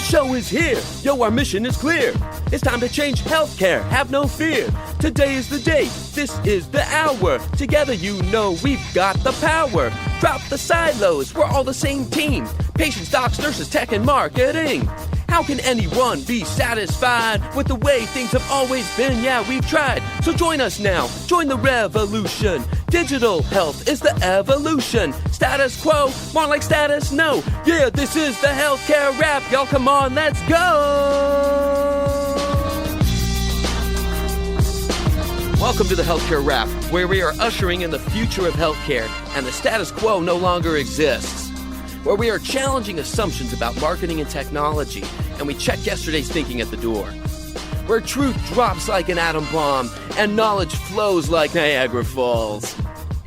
show is here. Yo, our mission is clear. It's time to change healthcare. Have no fear. Today is the day. This is the hour. Together, you know we've got the power. Drop the silos. We're all the same team. Patients, docs, nurses, tech, and marketing. How can anyone be satisfied with the way things have always been? Yeah, we've tried. So join us now. Join the revolution. Digital health is the evolution. Status quo, more like status no. Yeah, this is the healthcare rap. Y'all come on, let's go. Welcome to the Healthcare Rap, where we are ushering in the future of healthcare and the status quo no longer exists. Where we are challenging assumptions about marketing and technology, and we check yesterday's thinking at the door. Where truth drops like an atom bomb, and knowledge flows like Niagara Falls.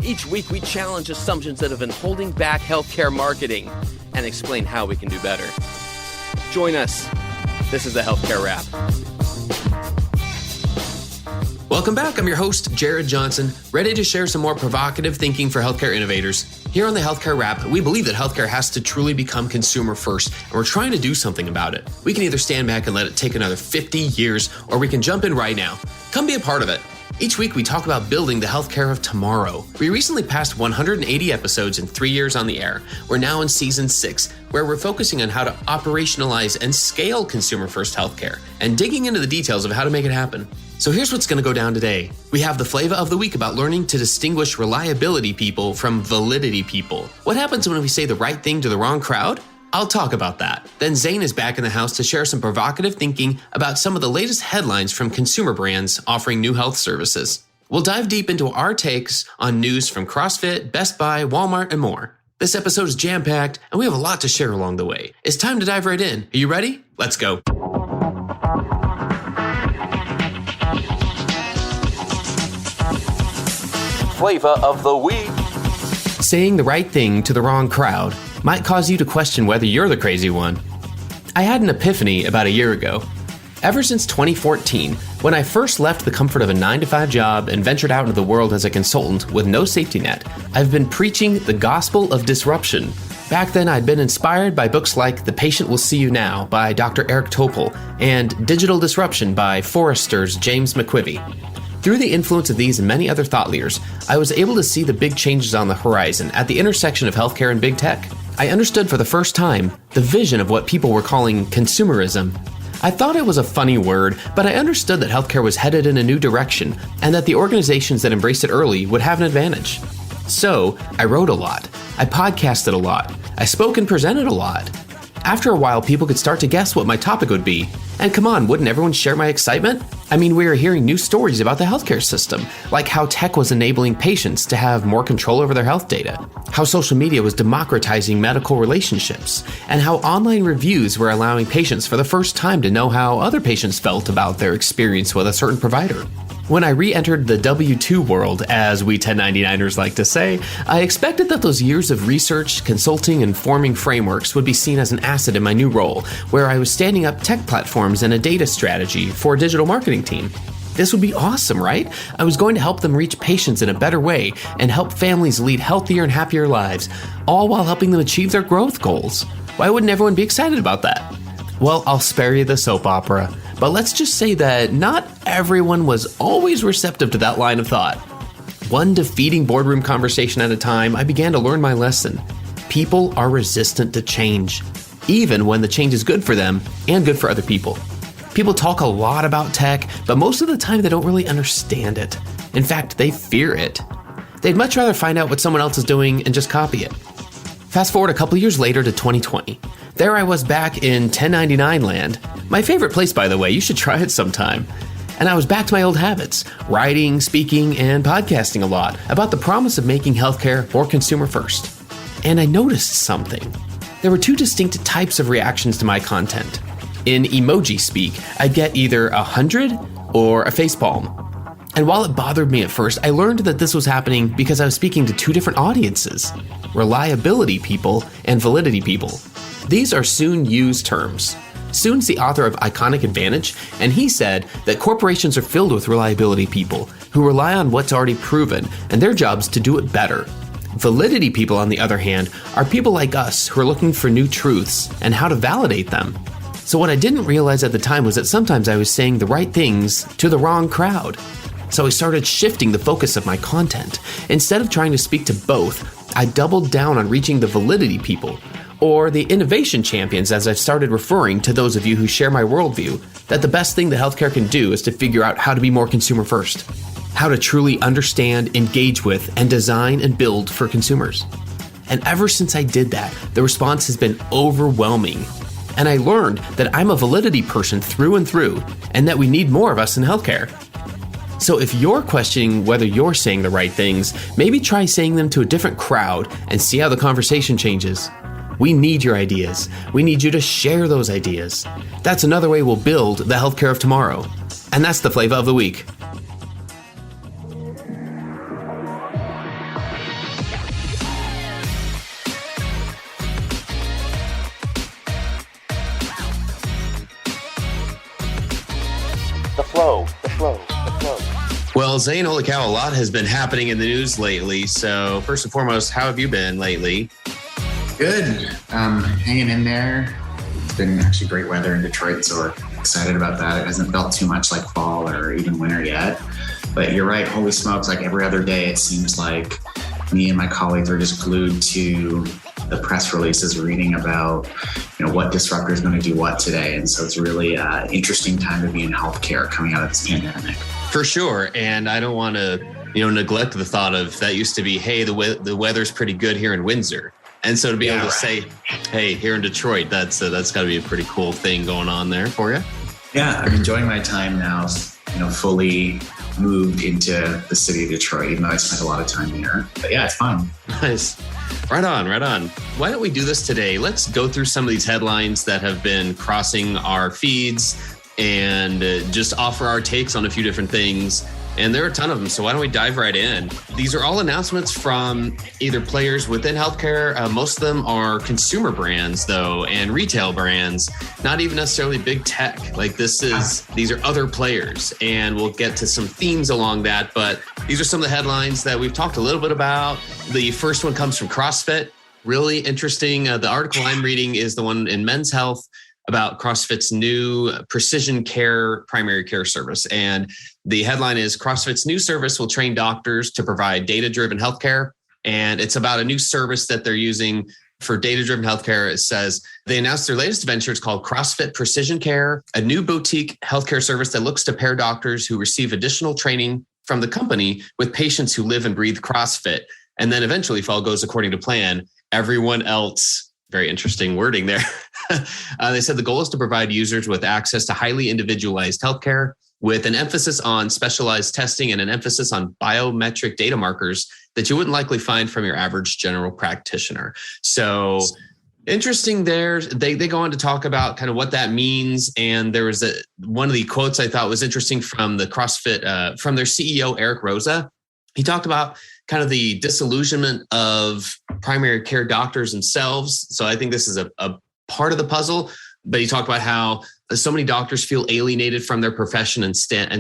Each week we challenge assumptions that have been holding back healthcare marketing, and explain how we can do better. Join us. This is the Healthcare Rap. Welcome back. I'm your host, Jared Johnson, ready to share some more provocative thinking for healthcare innovators. Here on the Healthcare Rap, we believe that healthcare has to truly become consumer first, and we're trying to do something about it. We can either stand back and let it take another 50 years, or we can jump in right now. Come be a part of it. Each week, we talk about building the healthcare of tomorrow. We recently passed 180 episodes in 3 years on the air. We're now in season 6, where we're focusing on how to operationalize and scale consumer-first healthcare, and digging into the details of how to make it happen. So here's what's going to go down today. We have the Flava of the week about learning to distinguish reliability people from validity people. What happens when we say the right thing to the wrong crowd? I'll talk about that. Then Zain is back in the house to share some provocative thinking about some of the latest headlines from consumer brands offering new health services. We'll dive deep into our takes on news from CrossFit, Best Buy, Walmart, and more. This episode is jam-packed, and we have a lot to share along the way. It's time to dive right in. Are you ready? Let's go. Flava of the week. Saying the right thing to the wrong crowd might cause you to question whether you're the crazy one. I had an epiphany about a year ago. Ever since 2014, when I first left the comfort of a 9-to-5 job and ventured out into the world as a consultant with no safety net, I've been preaching the gospel of disruption. Back then, I'd been inspired by books like The Patient Will See You Now by Dr. Eric Topol and Digital Disruption by Forrester's James McQuivey. Through the influence of these and many other thought leaders, I was able to see the big changes on the horizon at the intersection of healthcare and big tech. I understood for the first time the vision of what people were calling consumerism. I thought it was a funny word, but I understood that healthcare was headed in a new direction and that the organizations that embraced it early would have an advantage. So, I wrote a lot. I podcasted a lot. I spoke and presented a lot. After a while, people could start to guess what my topic would be. And come on, wouldn't everyone share my excitement? I mean, we were hearing new stories about the healthcare system, like how tech was enabling patients to have more control over their health data, how social media was democratizing medical relationships, and how online reviews were allowing patients for the first time to know how other patients felt about their experience with a certain provider. When I re-entered the W-2 world, as we 1099ers like to say, I expected that those years of research, consulting, and forming frameworks would be seen as an asset in my new role, where I was standing up tech platforms and a data strategy for a digital marketing team. This would be awesome, right? I was going to help them reach patients in a better way and help families lead healthier and happier lives, all while helping them achieve their growth goals. Why wouldn't everyone be excited about that? Well, I'll spare you the soap opera, but let's just say that not everyone was always receptive to that line of thought. One defeating boardroom conversation at a time, I began to learn my lesson. People are resistant to change, even when the change is good for them and good for other people. People talk a lot about tech, but most of the time they don't really understand it. In fact, they fear it. They'd much rather find out what someone else is doing and just copy it. Fast forward a couple years later to 2020. There I was back in 1099 land. My favorite place, by the way, you should try it sometime. And I was back to my old habits, writing, speaking, and podcasting a lot about the promise of making healthcare more consumer first. And I noticed something. There were two distinct types of reactions to my content. In emoji speak, I'd get either 100 or a facepalm. And while it bothered me at first, I learned that this was happening because I was speaking to two different audiences, reliability people and validity people. These are Soon Yu's terms. Soon's the author of Iconic Advantage, and he said that corporations are filled with reliability people who rely on what's already proven, and their job's to do it better. Validity people, on the other hand, are people like us who are looking for new truths and how to validate them. So what I didn't realize at the time was that sometimes I was saying the right things to the wrong crowd. So I started shifting the focus of my content. Instead of trying to speak to both, I doubled down on reaching the validity people, or the innovation champions, as I've started referring to those of you who share my worldview, that the best thing that healthcare can do is to figure out how to be more consumer first, how to truly understand, engage with, and design and build for consumers. And ever since I did that, the response has been overwhelming. And I learned that I'm a validity person through and through, and that we need more of us in healthcare. So if you're questioning whether you're saying the right things, maybe try saying them to a different crowd and see how the conversation changes. We need your ideas. We need you to share those ideas. That's another way we'll build the healthcare of tomorrow. And that's the Flava of the week. The flow. Well, Zain, holy cow, a lot has been happening in the news lately. So first and foremost, how have you been lately? Good. Hanging in there. It's been actually great weather in Detroit, so we're excited about that. It hasn't felt too much like fall or even winter yet. But you're right, holy smokes, like every other day, it seems like me and my colleagues are just glued to the press releases reading about, what disruptor is going to do what today. And so it's really an interesting time to be in healthcare coming out of this pandemic. For sure. And I don't want to, neglect the thought of that used to be, hey, the weather's pretty good here in Windsor. And so to be able to say, hey, here in Detroit, that's got to be a pretty cool thing going on there for you. Yeah, I'm enjoying my time now, fully moved into the city of Detroit, even though I spent a lot of time here. But yeah, it's fun. Nice. Right on. Why don't we do this today? Let's go through some of these headlines that have been crossing our feeds and just offer our takes on a few different things. And there are a ton of them, so why don't we dive right in? These are all announcements from either players within healthcare. Most of them are consumer brands, though, and retail brands, not even necessarily big tech. Like these are other players, and we'll get to some themes along that. But these are some of the headlines that we've talked a little bit about. The first one comes from CrossFit. Really interesting. The article I'm reading is the one in Men's Health about CrossFit's new precision care primary care service. And the headline is CrossFit's new service will train doctors to provide data-driven healthcare. And it's about a new service that they're using for data-driven healthcare. It says they announced their latest venture. It's called CrossFit Precision Care, a new boutique healthcare service that looks to pair doctors who receive additional training from the company with patients who live and breathe CrossFit. And then eventually, if all goes according to plan, everyone else. Very interesting wording there. They said the goal is to provide users with access to highly individualized healthcare with an emphasis on specialized testing and an emphasis on biometric data markers that you wouldn't likely find from your average general practitioner. So interesting there. They go on to talk about kind of what that means. And there was one of the quotes I thought was interesting from the CrossFit, from their CEO, Eric Rosa. He talked about kind of the disillusionment of primary care doctors themselves. So I think this is a part of the puzzle, but he talked about how so many doctors feel alienated from their profession and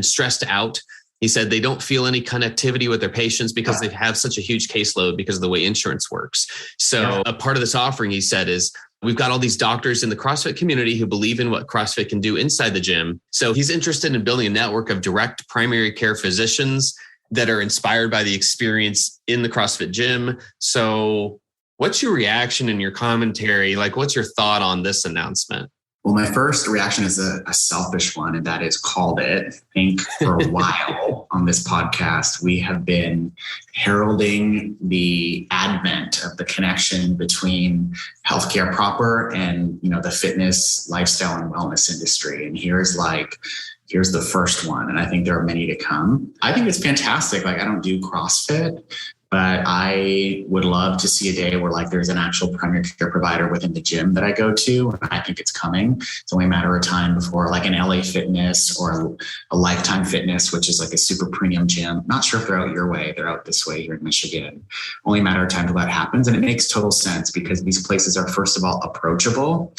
stressed out. He said they don't feel any connectivity with their patients because they have such a huge caseload because of the way insurance works. So a part of this offering, he said, is we've got all these doctors in the CrossFit community who believe in what CrossFit can do inside the gym. So he's interested in building a network of direct primary care physicians that are inspired by the experience in the CrossFit gym. So what's your reaction and your commentary? Like, what's your thought on this announcement? Well, my first reaction is a selfish one, and that is called it. I think for a while on this podcast, we have been heralding the advent of the connection between healthcare proper and, the fitness, lifestyle, and wellness industry. And here's the first one. And I think there are many to come. I think it's fantastic. I don't do CrossFit, but I would love to see a day where there's an actual primary care provider within the gym that I go to. And I think it's coming. It's only a matter of time before an LA Fitness or a Lifetime Fitness, which is a super premium gym. Not sure if they're out your way. They're out this way here in Michigan. Only a matter of time till that happens. And it makes total sense because these places are, first of all, approachable.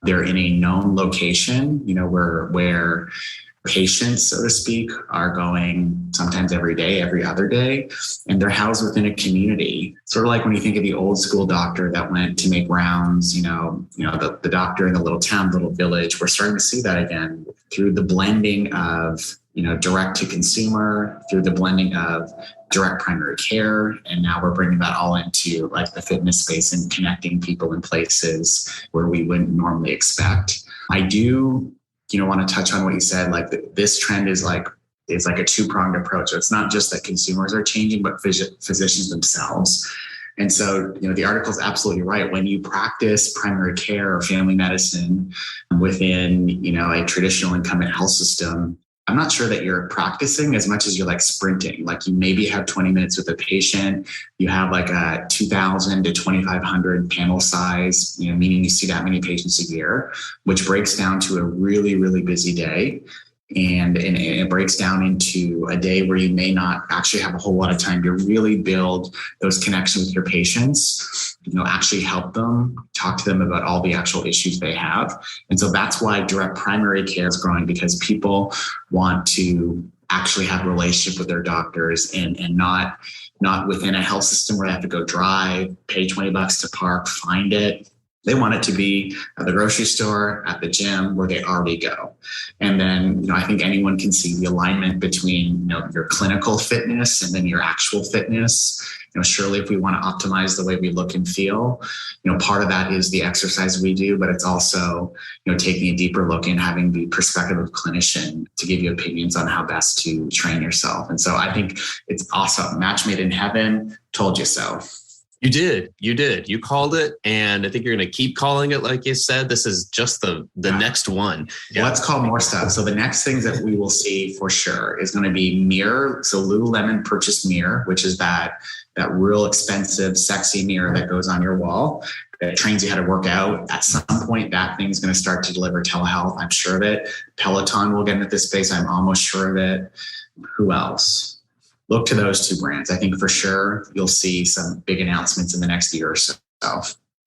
They're in a known location, where patients, so to speak, are going sometimes every day, every other day, and they're housed within a community. Sort of like when you think of the old school doctor that went to make rounds, the doctor in the little town, little village. We're starting to see that again through the blending of, direct to consumer, through the blending of direct primary care. And now we're bringing that all into like the fitness space and connecting people in places where we wouldn't normally expect. I do want to touch on what you said, like this trend is like a two-pronged approach. So it's not just that consumers are changing, but physicians themselves. And so, the article is absolutely right. When you practice primary care or family medicine within, a traditional incumbent health system, I'm not sure that you're practicing as much as you're like sprinting. Like you maybe have 20 minutes with a patient, you have like a 2,000 to 2,500 panel size, meaning you see that many patients a year, which breaks down to a really, really busy day. And it breaks down into a day where you may not actually have a whole lot of time to really build those connections with your patients, actually help them, talk to them about all the actual issues they have. And so that's why direct primary care is growing, because people want to actually have a relationship with their doctors and not within a health system where they have to go drive, pay $20 to park, find it. They want it to be at the grocery store, at the gym, where they already go. And then, I think anyone can see the alignment between, your clinical fitness and then your actual fitness. Surely if we want to optimize the way we look and feel, part of that is the exercise we do, but it's also, taking a deeper look and having the perspective of clinician to give you opinions on how best to train yourself. And so I think it's awesome. Match made in heaven, told you so. You did. You called it. And I think you're going to keep calling it. Like you said, this is just the next one. Yeah. Let's call more stuff. So the next things that we will see for sure is going to be mirror. So Lululemon purchased mirror, which is that real expensive, sexy mirror that goes on your wall. It trains you how to work out. At some point, that thing's going to start to deliver telehealth. I'm sure of it. Peloton will get into this space. I'm almost sure of it. Who else? Look to those two brands. I think for sure you'll see some big announcements in the next year or so.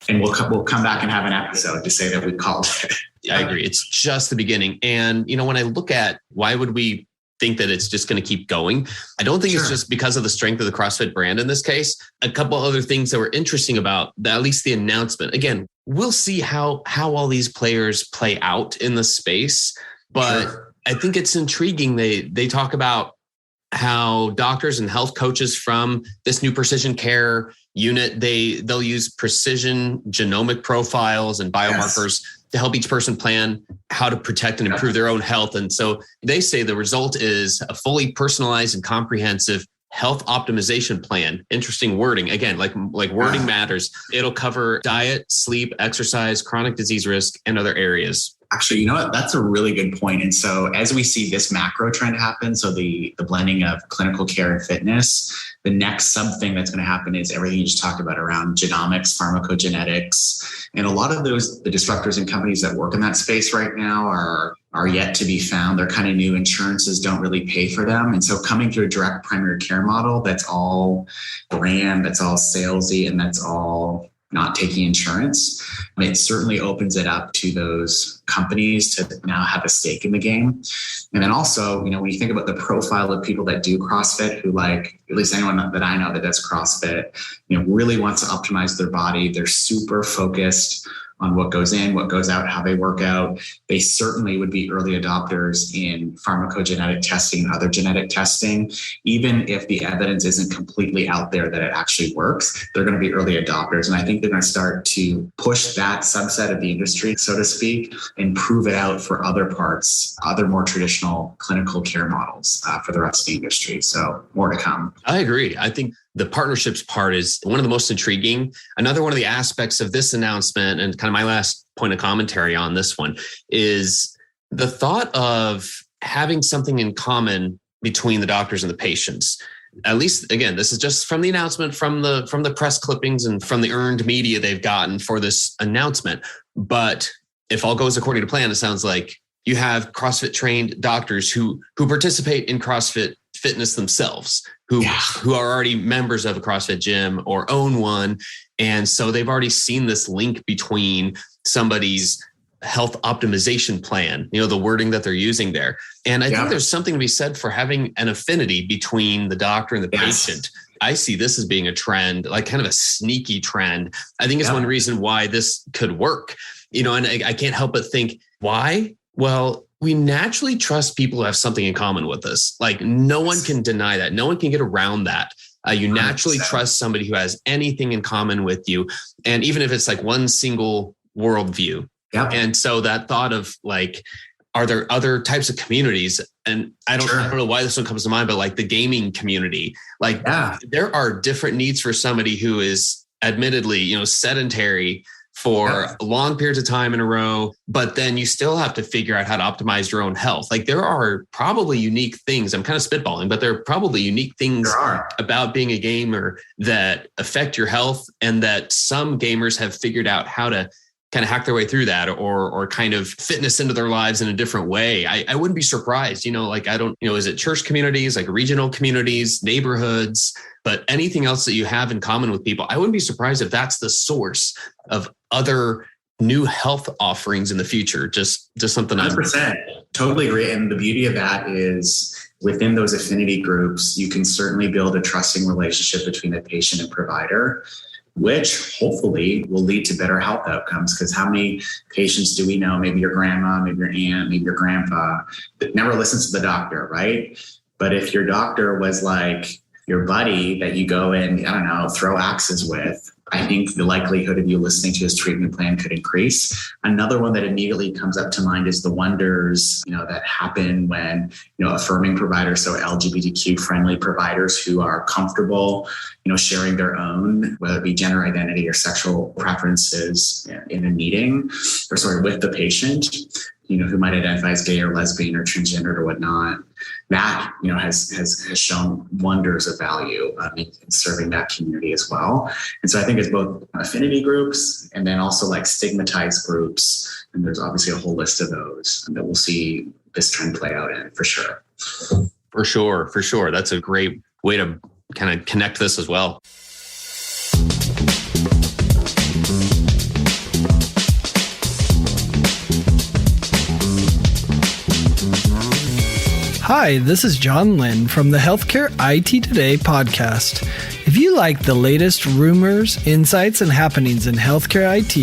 And we'll come back and have an episode to say that we called it. I agree. It's just the beginning. And, when I look at why would we think that it's just going to keep going, I don't think it's just because of the strength of the CrossFit brand in this case. A couple other things that were interesting about at least the announcement. Again, we'll see how all these players play out in the space. But I think it's intriguing. They talk about how doctors and health coaches from this new precision care unit, they'll use precision genomic profiles and biomarkers to help each person plan how to protect and improve their own health. And so they say the result is a fully personalized and comprehensive health optimization plan. Interesting wording. Again, like wording matters. It'll cover diet, sleep, exercise, chronic disease risk, and other areas. Actually, you know what? That's a really good point. And so as we see this macro trend happen, so the blending of clinical care and fitness, the next sub thing that's going to happen is everything you just talked about around genomics, pharmacogenetics. And a lot of the disruptors and companies that work in that space right now are yet to be found. They're kind of new. Insurances don't really pay for them. And so coming through a direct primary care model, that's all brand, that's all salesy, and that's all not taking insurance, it certainly opens it up to those companies to now have a stake in the game. And then also, when you think about the profile of people that do CrossFit, who at least anyone that I know that does CrossFit, really wants to optimize their body. They're super focused on what goes in, what goes out, how they work out. They certainly would be early adopters in pharmacogenetic testing and other genetic testing. Even if the evidence isn't completely out there that it actually works, they're going to be early adopters. And I think they're going to start to push that subset of the industry, so to speak, and prove it out for other parts, other more traditional clinical care models for the rest of the industry. So more to come. I agree. I think the partnerships part is one of the most intriguing. Another one of the aspects of this announcement, and kind of my last point of commentary on this one, is the thought of having something in common between the doctors and the patients. At least, again, this is just from the announcement, from the press clippings and from the earned media they've gotten for this announcement. But if all goes according to plan, it sounds like you have CrossFit trained doctors who participate in CrossFit fitness themselves, who are already members of a CrossFit gym or own one. And so they've already seen this link between somebody's health optimization plan, the wording that they're using there. And I think there's something to be said for having an affinity between the doctor and the patient. I see this as being a trend, like kind of a sneaky trend. I think it's one reason why this could work, and I can't help but think, why? Well, we naturally trust people who have something in common with us. Like no one can deny that. No one can get around that. You naturally 100%. Trust somebody who has anything in common with you. And even if it's like one single worldview. Yep. And so that thought of like, are there other types of communities? And I don't know why this one comes to mind, but like the gaming community, like there are different needs for somebody who is admittedly, sedentary for long periods of time in a row, but then you still have to figure out how to optimize your own health. Like there are probably unique things, I'm kind of spitballing, but there are probably unique things about being a gamer that affect your health, and that some gamers have figured out how to kind of hack their way through that or kind of fitness into their lives in a different way. I wouldn't be surprised, is it church communities, like regional communities, neighborhoods, but anything else that you have in common with people, I wouldn't be surprised if that's the source of other new health offerings in the future. Just something. 100%. Totally agree. And the beauty of that is within those affinity groups, you can certainly build a trusting relationship between the patient and provider, which hopefully will lead to better health outcomes. Because how many patients do we know, maybe your grandma, maybe your aunt, maybe your grandpa, that never listens to the doctor, right? But if your doctor was like your buddy that you go and, throw axes with, I think the likelihood of you listening to his treatment plan could increase. Another one that immediately comes up to mind is the wonders, that happen when, affirming providers, so LGBTQ friendly providers who are comfortable, sharing their own, whether it be gender identity or sexual preferences in a meeting with the patient, who might identify as gay or lesbian or transgendered or whatnot. That, has shown wonders of value in serving that community as well. And so I think it's both affinity groups and then also like stigmatized groups. And there's obviously a whole list of those that we'll see this trend play out in for sure. For sure. That's a great way to kind of connect this as well. Hi, this is John Lynn from the Healthcare IT Today podcast. If you like the latest rumors, insights, and happenings in healthcare IT,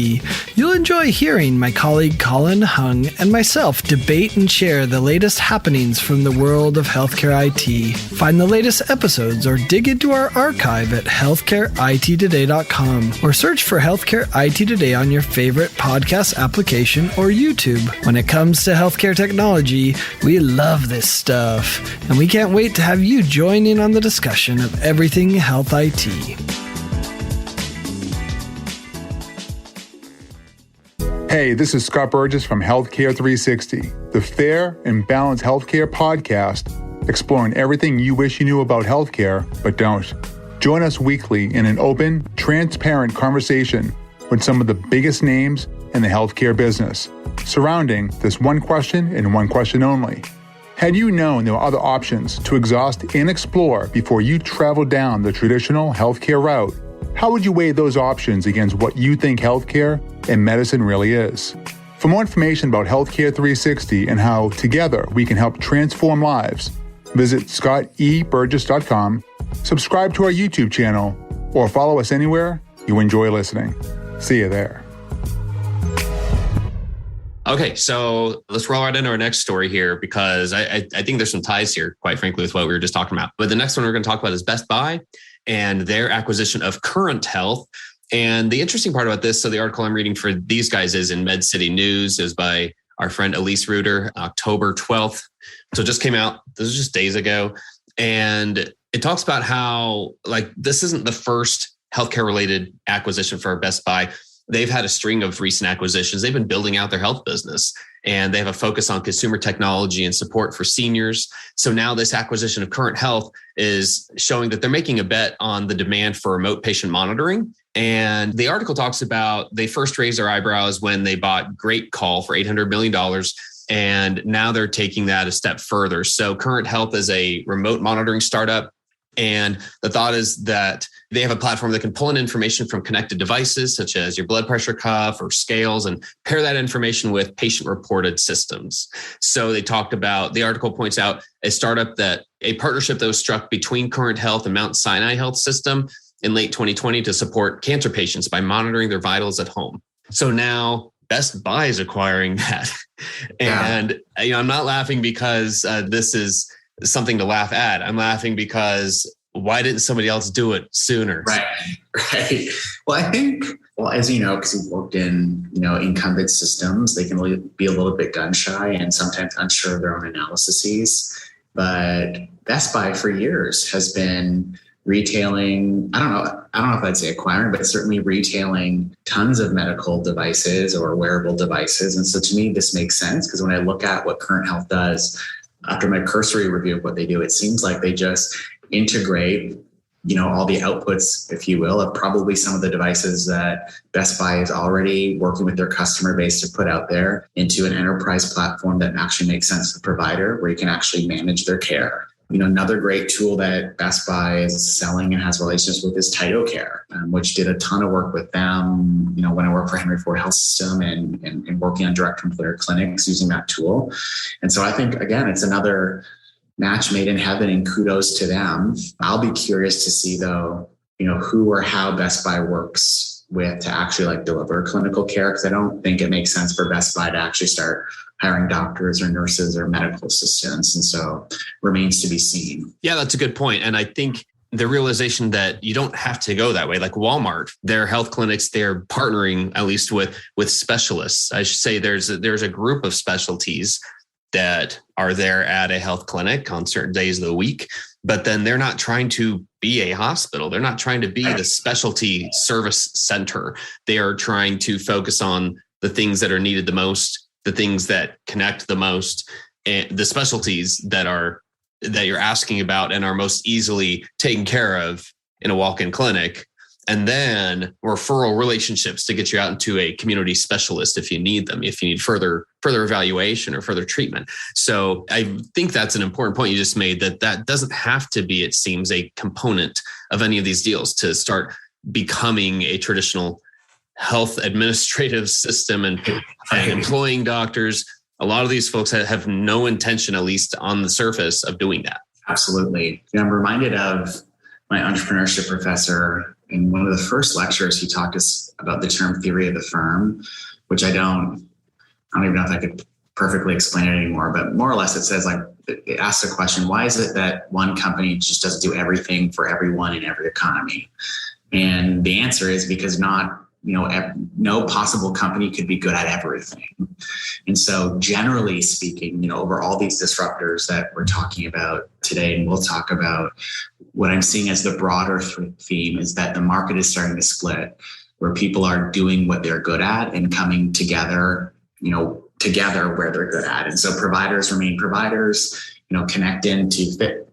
you'll enjoy hearing my colleague Colin Hung and myself debate and share the latest happenings from the world of healthcare IT. Find the latest episodes or dig into our archive at healthcareittoday.com or search for Healthcare IT Today on your favorite podcast application or YouTube. When it comes to healthcare technology, we love this stuff, and we can't wait to have you join in on the discussion of everything health IT. Hey, this is Scott Burgess from Healthcare 360, the fair and balanced healthcare podcast exploring everything you wish you knew about healthcare but don't. Join us weekly in an open, transparent conversation with some of the biggest names in the healthcare business, surrounding this one question and one question only. Had you known there were other options to exhaust and explore before you traveled down the traditional healthcare route, how would you weigh those options against what you think healthcare and medicine really is? For more information about Healthcare 360 and how together we can help transform lives, visit scotteburgess.com, subscribe to our YouTube channel, or follow us anywhere you enjoy listening. See you there. Okay, so let's roll right into our next story here, because I think there's some ties here, quite frankly, with what we were just talking about. But the next one we're going to talk about is Best Buy and their acquisition of Current Health. And the interesting part about this, so the article I'm reading for these guys is in Med City News, is by our friend Elise Reuter, October 12th. So it just came out. This is just days ago. And it talks about how, like, this isn't the first healthcare related acquisition for Best Buy. They've had a string of recent acquisitions. They've been building out their health business, and they have a focus on consumer technology and support for seniors. So now this acquisition of Current Health is showing that they're making a bet on the demand for remote patient monitoring. And the article talks about they first raised their eyebrows when they bought Great Call for $800 million. And now they're taking that a step further. So Current Health is a remote monitoring startup. And the thought is that They have a platform that can pull in information from connected devices, such as your blood pressure cuff or scales, and pair that information with patient-reported systems. So they talked about, the article points out a partnership that was struck between Current Health and Mount Sinai Health System in late 2020 to support cancer patients by monitoring their vitals at home. So now Best Buy is acquiring that. And I'm not laughing because this is something to laugh at. I'm laughing because why didn't somebody else do it sooner? Right. Well, I think, as you know, because you've worked in, incumbent systems, they can be a little bit gun shy and sometimes unsure of their own analyses. But Best Buy for years has been retailing, I don't know if I'd say acquiring, but certainly retailing tons of medical devices or wearable devices. And so to me, this makes sense because when I look at what Current Health does, after my cursory review of what they do, it seems like they just integrate, all the outputs, if you will, of probably some of the devices that Best Buy is already working with their customer base to put out there into an enterprise platform that actually makes sense to the provider, where you can actually manage their care. Another great tool that Best Buy is selling and has relationships with is TytoCare, which did a ton of work with them, when I worked for Henry Ford Health System and working on direct employer clinics using that tool. And so I think, again, it's another match made in heaven, and kudos to them. I'll be curious to see, though, who or how Best Buy works with to actually deliver clinical care, because I don't think it makes sense for Best Buy to actually start hiring doctors or nurses or medical assistants. And so remains to be seen. Yeah, that's a good point. And I think the realization that you don't have to go that way, like Walmart, their health clinics, they're partnering at least with specialists. I should say there's a group of specialties that are there at a health clinic on certain days of the week, but then they're not trying to be a hospital. They're not trying to be the specialty service center. They are trying to focus on the things that are needed the most, the things that connect the most, and the specialties that you're asking about and are most easily taken care of in a walk-in clinic. And then referral relationships to get you out into a community specialist if you need them, if you need further evaluation or further treatment. So I think that's an important point you just made, that doesn't have to be, it seems, a component of any of these deals to start becoming a traditional health administrative system and employing doctors. A lot of these folks have no intention, at least on the surface, of doing that. Absolutely. I'm reminded of my entrepreneurship professor. In one of the first lectures, he talked us about the term theory of the firm, which I don't even know if I could perfectly explain it anymore, but more or less it says, it asks the question, why is it that one company just doesn't do everything for everyone in every economy? And the answer is because no possible company could be good at everything. And so generally speaking, over all these disruptors that we're talking about today, and we'll talk about, what I'm seeing as the broader theme is that the market is starting to split, where people are doing what they're good at and coming together, together where they're good at. And so providers remain providers, connect into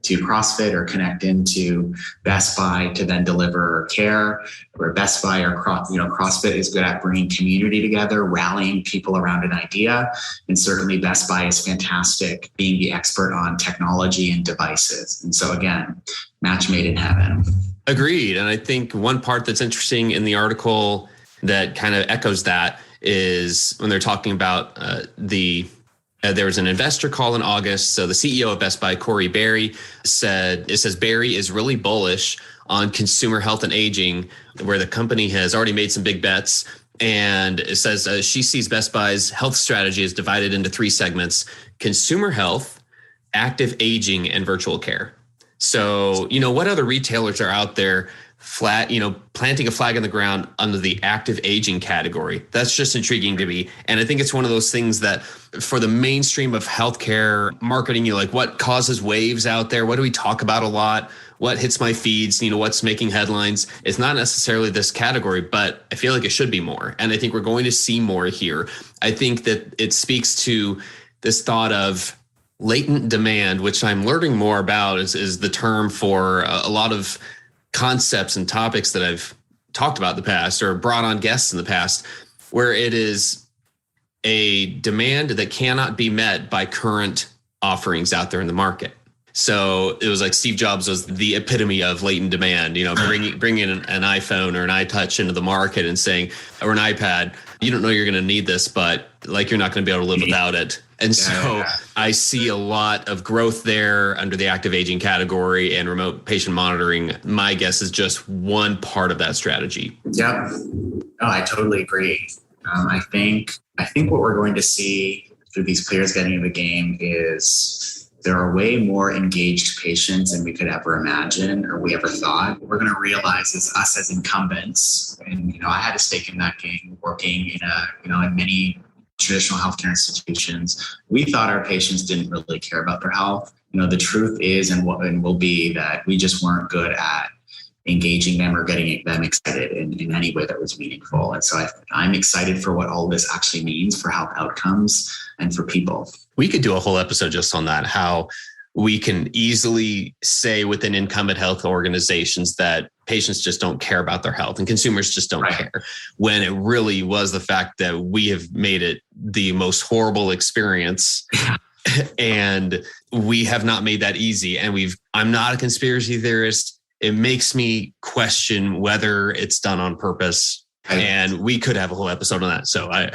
CrossFit or connect into Best Buy to then deliver care, where Best Buy or CrossFit is good at bringing community together, rallying people around an idea. And certainly Best Buy is fantastic being the expert on technology and devices. And so again, match made in heaven. Agreed. And I think one part that's interesting in the article that kind of echoes that is when they're talking about there was an investor call in August. So the CEO of Best Buy, Corey Berry, says Berry is really bullish on consumer health and aging, where the company has already made some big bets. And it says she sees Best Buy's health strategy is divided into 3 segments: consumer health, active aging, and virtual care. So, what other retailers are out there planting a flag in the ground under the active aging category? That's just intriguing to me. And I think it's one of those things that for the mainstream of healthcare marketing, what causes waves out there? What do we talk about a lot? What hits my feeds? What's making headlines? It's not necessarily this category, but I feel like it should be more. And I think we're going to see more here. I think that it speaks to this thought of latent demand, which I'm learning more about is the term for a lot of concepts and topics that I've talked about in the past or brought on guests in the past, where it is a demand that cannot be met by current offerings out there in the market. So it was like Steve Jobs was the epitome of latent demand, bringing an iPhone or an iTouch into the market and saying, or an iPad, you don't know you're going to need this, but like you're not going to be able to live without it. And so I see a lot of growth there under the active aging category and remote patient monitoring. My guess is just one part of that strategy. Yep. Oh, I totally agree. I think what we're going to see through these players getting into the game is there are way more engaged patients than we could ever imagine or we ever thought. What we're going to realize is us as incumbents, and I had a stake in that game working in many traditional healthcare institutions. We thought our patients didn't really care about their health. The truth is and will be that we just weren't good at engaging them or getting them excited in any way that was meaningful. And so I'm excited for what all this actually means for health outcomes and for people. We could do a whole episode just on that, how we can easily say within incumbent health organizations that patients just don't care about their health and consumers just don't care, when it really was the fact that we have made it the most horrible experience. And we have not made that easy. And I'm not a conspiracy theorist. It makes me question whether it's done on purpose. And we could have a whole episode on that. So I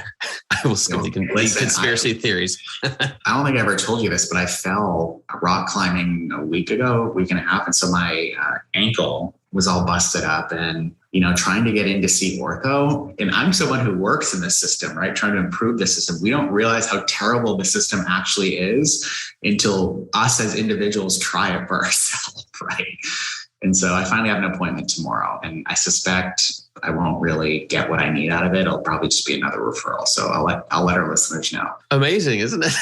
will still conspiracy theories. I don't think I ever told you this, but I fell rock climbing a week and a half. And so my ankle was all busted up and, trying to get in to see ortho. And I'm someone who works in the system, right? Trying to improve the system. We don't realize how terrible the system actually is until us as individuals try it for ourselves, right? And so I finally have an appointment tomorrow, and I suspect I won't really get what I need out of it. It'll probably just be another referral. So I'll let our listeners know. Amazing, isn't it?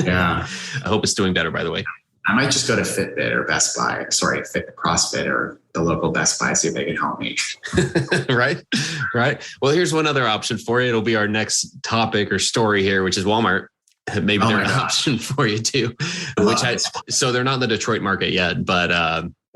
Yeah. I hope it's doing better, by the way. I might just go to Fitbit or Best Buy, CrossFit or the local Best Buy, see if they can help me. Right. Well, here's one other option for you. It'll be our next topic or story here, which is Walmart. Maybe they're an option for you too. So they're not in the Detroit market yet, but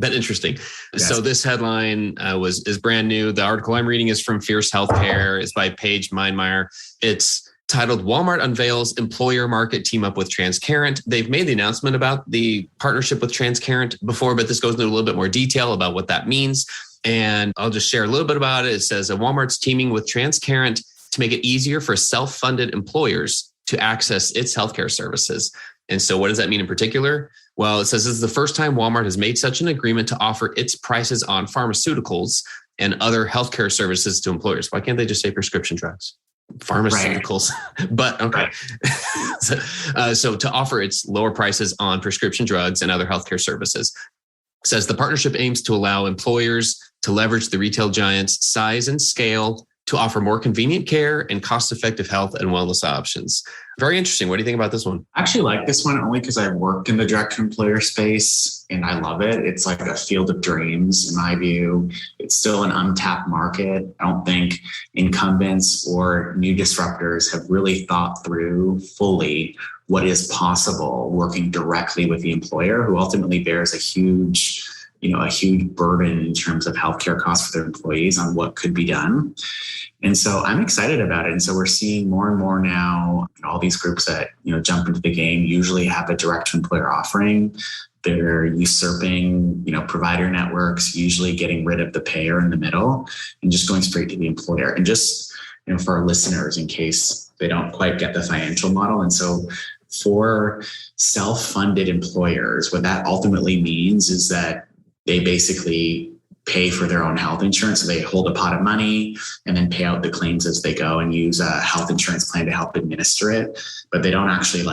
interesting. Yes. So this headline is brand new. The article I'm reading is from Fierce Healthcare. It's by Paige Meinmeier. It's titled Walmart Unveils Employer Market Team Up with Transcarent. They've made the announcement about the partnership with Transcarent before, but this goes into a little bit more detail about what that means. And I'll just share a little bit about it. It says Walmart's teaming with Transcarent to make it easier for self-funded employers to access its healthcare services. And so what does that mean in particular? Well, it says this is the first time Walmart has made such an agreement to offer its prices on pharmaceuticals and other healthcare services to employers. Why can't they just say prescription drugs? Pharmaceuticals, but okay. So to offer its lower prices on prescription drugs and other healthcare services. It says the partnership aims to allow employers to leverage the retail giant's size and scale to offer more convenient care and cost-effective health and wellness options. Very interesting. What do you think about this one? I actually like this one only because I've worked in the direct-to-employer space and I love it. It's like a field of dreams in my view. It's still an untapped market. I don't think incumbents or new disruptors have really thought through fully what is possible working directly with the employer, who ultimately bears a huge burden in terms of healthcare costs for their employees on what could be done. And so I'm excited about it. And so we're seeing more and more now, all these groups that, jump into the game usually have a direct to employer offering. They're usurping, provider networks, usually getting rid of the payer in the middle and just going straight to the employer. And just, for our listeners, in case they don't quite get the financial model. And so for self-funded employers, what that ultimately means is that they basically pay for their own health insurance. So they hold a pot of money and then pay out the claims as they go and use a health insurance plan to help administer it. But they don't actually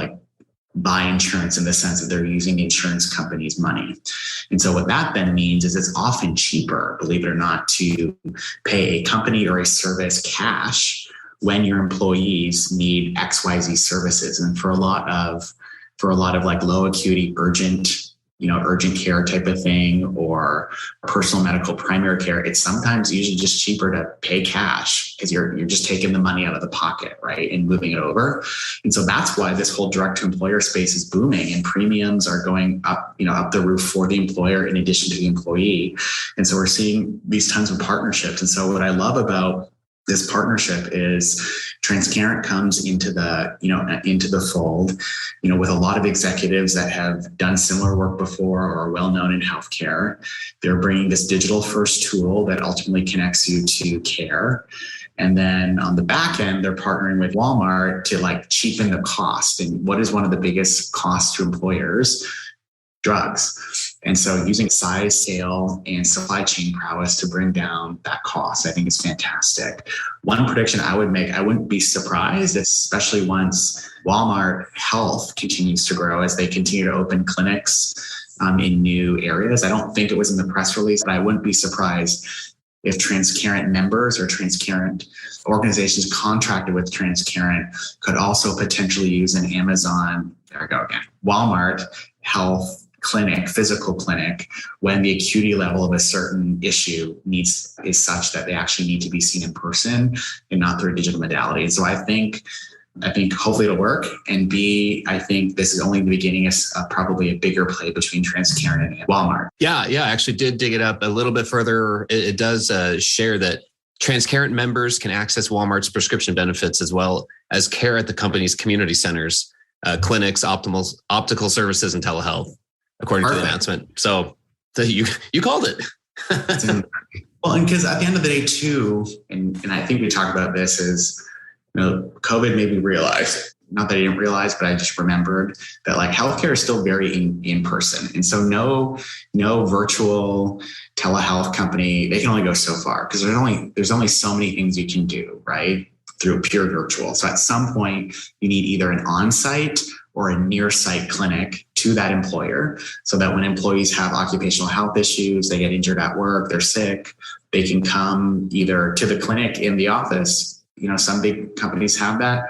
buy insurance in the sense that they're using the insurance company's money. And so what that then means is it's often cheaper, believe it or not, to pay a company or a service cash when your employees need XYZ services. And for a lot of low acuity, urgent care type of thing or personal medical primary care, it's sometimes usually just cheaper to pay cash because you're just taking the money out of the pocket, right, and moving it over. And so that's why this whole direct to employer space is booming and premiums are going up, up the roof for the employer in addition to the employee. And so we're seeing these tons of partnerships. And so what I love about this partnership is Transcarent comes into the fold, with a lot of executives that have done similar work before or are well known in healthcare. They're bringing this digital first tool that ultimately connects you to care. And then on the back end, they're partnering with Walmart to cheapen the cost. And what is one of the biggest costs to employers? Drugs. And so using size, scale, and supply chain prowess to bring down that cost, I think is fantastic. One prediction I would make, I wouldn't be surprised, especially once Walmart Health continues to grow as they continue to open clinics in new areas. I don't think it was in the press release, but I wouldn't be surprised if Transcarent members or Transcarent organizations contracted with Transcarent could also potentially use an Amazon, there I go again, Walmart Health clinic, physical clinic, when the acuity level of a certain issue is such that they actually need to be seen in person and not through a digital modality. And so I think hopefully it'll work. And B, I think this is only the beginning of probably a bigger play between Transcarent and Walmart. Yeah. I actually did dig it up a little bit further. It does share that Transcarent members can access Walmart's prescription benefits as well as care at the company's community centers, clinics, optical services, and telehealth, according to the announcement. So you called it. Well, and because at the end of the day too, and I think we talked about this, is COVID made me realize, not that I didn't realize, but I just remembered that healthcare is still very in person. And so no virtual telehealth company, they can only go so far because there's only so many things you can do, right? Through pure virtual. So at some point you need either an on-site or a near-site clinic to that employer so that when employees have occupational health issues, they get injured at work, they're sick, they can come either to the clinic in the office, some big companies have that,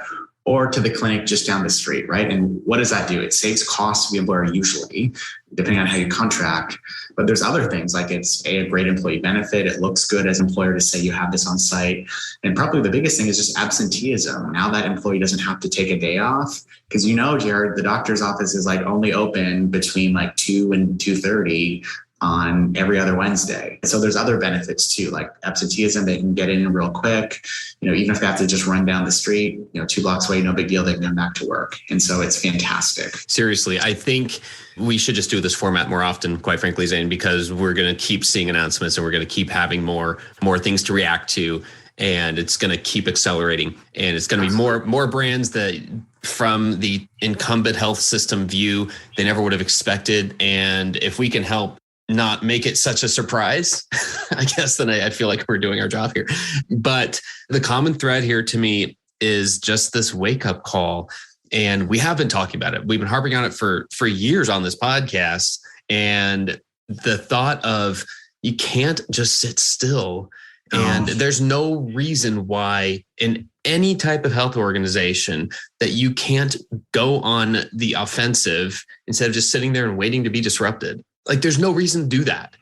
or to the clinic just down the street, right? And what does that do? It saves costs to the employer usually, depending on how you contract. But there's other things like it's a great employee benefit. It looks good as an employer to say you have this on site. And probably the biggest thing is just absenteeism. Now that employee doesn't have to take a day off because Jared, the doctor's office is only open between 2 and 2:30 on every other Wednesday. So there's other benefits too, like absenteeism. They can get in real quick. Even if they have to just run down the street, 2 blocks away, no big deal. They can come back to work. And so it's fantastic. Seriously, I think we should just do this format more often, quite frankly, Zain, because we're going to keep seeing announcements and we're going to keep having more things to react to. And it's going to keep accelerating. And it's going to be more brands that from the incumbent health system view, they never would have expected. And if we can help not make it such a surprise, I guess then I feel like we're doing our job here. But the common thread here to me is just this wake up call. And we have been talking about it. We've been harping on it for years on this podcast. And the thought of you can't just sit still. And there's no reason why in any type of health organization that you can't go on the offensive instead of just sitting there and waiting to be disrupted. There's no reason to do that.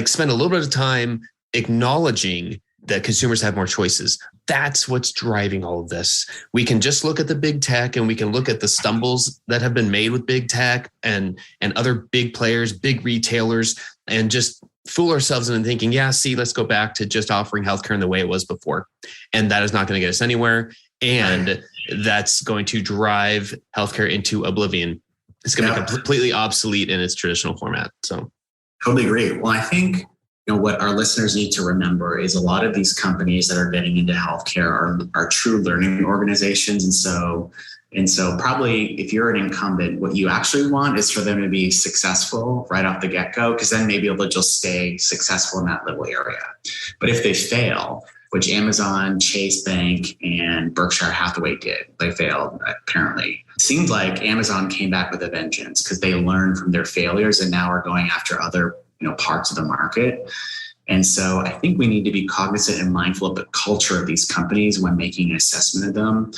Spend a little bit of time acknowledging that consumers have more choices. That's what's driving all of this. We can just look at the big tech and we can look at the stumbles that have been made with big tech and other big players, big retailers, and just fool ourselves into thinking, let's go back to just offering healthcare in the way it was before. And that is not going to get us anywhere. And that's going to drive healthcare into oblivion. It's going to be completely obsolete in its traditional format. So totally agree. Well, I think what our listeners need to remember is a lot of these companies that are getting into healthcare are true learning organizations. And so probably if you're an incumbent, what you actually want is for them to be successful right off the get-go, because then maybe they'll just stay successful in that little area. But if they fail, which Amazon, Chase Bank, and Berkshire Hathaway did, they failed, apparently. It seems like Amazon came back with a vengeance because they learned from their failures and now are going after other parts of the market. And so I think we need to be cognizant and mindful of the culture of these companies when making an assessment of them,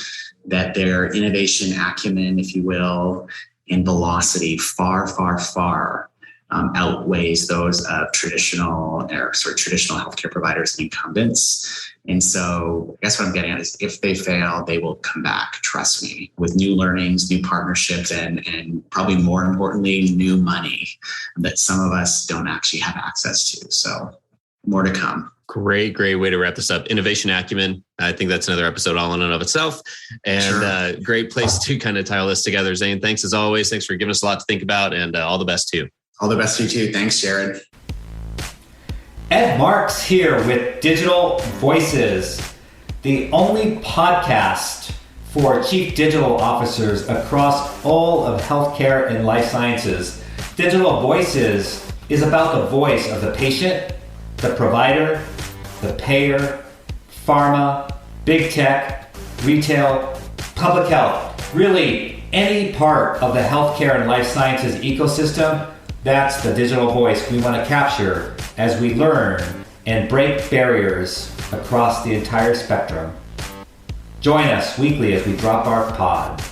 that their innovation acumen, if you will, and velocity far, far, far outweighs those of traditional healthcare providers and incumbents. And so I guess what I'm getting at is if they fail, they will come back, trust me, with new learnings, new partnerships, and probably more importantly, new money that some of us don't actually have access to. So more to come. Great way to wrap this up. Innovation acumen. I think that's another episode all in and of itself. And great place to kind of tie all this together. Zain, thanks as always. Thanks for giving us a lot to think about, and all the best to you. All the best to you too. Thanks, Jared. Ed Marks here with Digital Voices, the only podcast for chief digital officers across all of healthcare and life sciences. Digital Voices is about the voice of the patient, the provider, the payer, pharma, big tech, retail, public health, really any part of the healthcare and life sciences ecosystem. That's the digital voice we want to capture as we learn and break barriers across the entire spectrum. Join us weekly as we drop our pod.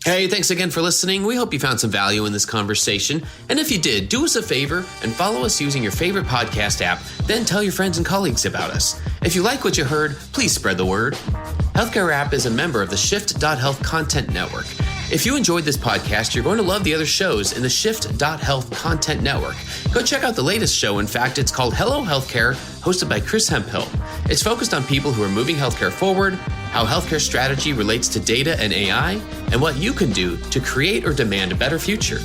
Hey, thanks again for listening. We hope you found some value in this conversation. And if you did, do us a favor and follow us using your favorite podcast app, then tell your friends and colleagues about us. If you like what you heard, please spread the word. Healthcare App is a member of the Shift.Health Content Network. If you enjoyed this podcast, you're going to love the other shows in the Shift.Health Content Network. Go check out the latest show. In fact, it's called Hello Healthcare, hosted by Chris Hemphill. It's focused on people who are moving healthcare forward, how healthcare strategy relates to data and AI, and what you can do to create or demand a better future.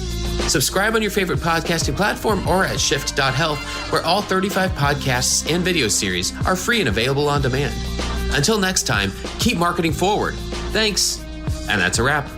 Subscribe on your favorite podcasting platform or at Shift.Health, where all 35 podcasts and video series are free and available on demand. Until next time, keep marketing forward. Thanks. And that's a wrap.